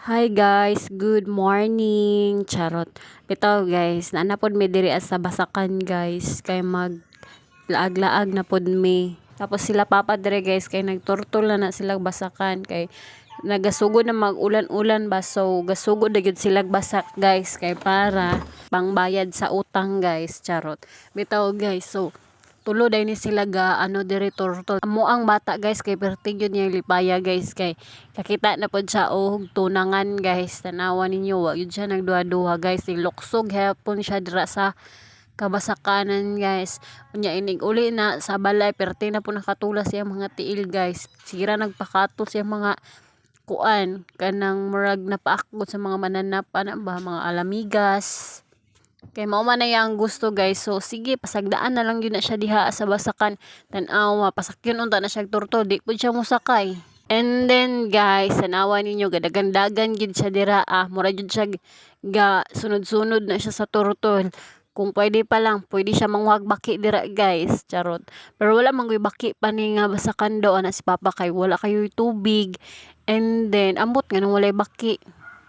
Hi guys, good morning. Charot. Bitaw guys, naana pod mi diri sa Basakan guys, kay mag laag-laag na pod mi. Tapos sila papa dire guys, kay nagturtol na sila Basakan, kay nagasugod na mag-ulan-ulan ba, so gasugod na gyud sila basak guys, kay para pangbayad sa utang guys. Charot. Bitaw guys, so tulo day ni sila ga ano dire turtol. Amo ang bata guys, kay perting yun yung lipaya guys, kay kakita na pod siya og tunangan guys. Tanawa ninyo, wa yun siya nagduha-duha guys, niluksog hapon siya dira sa kabasakanan guys. Unya inig uli na sa balay, perti na po nakatulas siya mga tiil guys. Sira nagpakatos siya mga kuan kanang murag napaakot sa mga mananap ana ba, mga alamigas. Kay mao man na yang gusto guys. So sige, pasagdaan na lang yun na siya diha sa Basakan. Tan-aw pasakyon unta na siya turto, di pud siya musakay. And then guys, tanawa ninyo gadagandagan gid siya dira, mura jud siya ga sunod-sunod na siya sa turtol. Kung pwede pa lang, pwede siya manguhag baki dira guys. Charot. Pero wala man baki pa ni nga Basakan do ana si Papa, kay wala kayo tubig. And then ambot nga nang walay baki.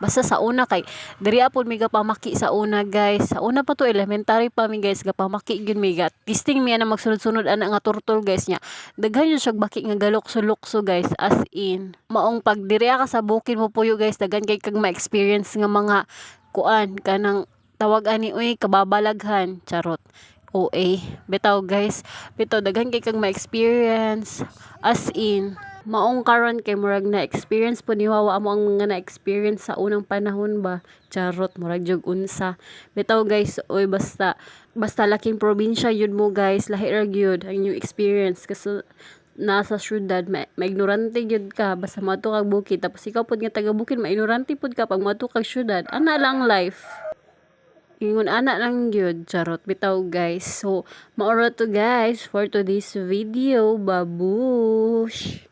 Basta sa una kay diri apod mi gapamaki sa una guys. Sa una pa to elementary pa mi guys, gapamaki gyud mi ga. Testing mi na magsunod-sunod ana nga turtle guys nya. Daghan yun siya baki nga galukso-lukso guys, as in. Maong pag diri ka sa bukid mo puyo guys, daghan kay kag ma-experience nga mga kuan kanang tawag ani uy kababalaghan. Charot. OA. Bitaw guys, bitaw daghan kay kag ma-experience, as in. Maong karon kay murag na experience po ni Wawa amo ang mga na experience sa unang panahon ba. Charot, murag jug unsa. Bitaw guys, oy basta laking probinsya yun mo guys, lahi ra gyud ang new experience kasi nasa syudad maignorante gyud ka basta mato kag bukid, tapos ikaw pud nga taga bukid maignorante pud ka pag mato kag syudad. Ana lang life. Ingon ana lang gyud. Charot. Bitaw guys, so maoro to guys for today's video. Babush.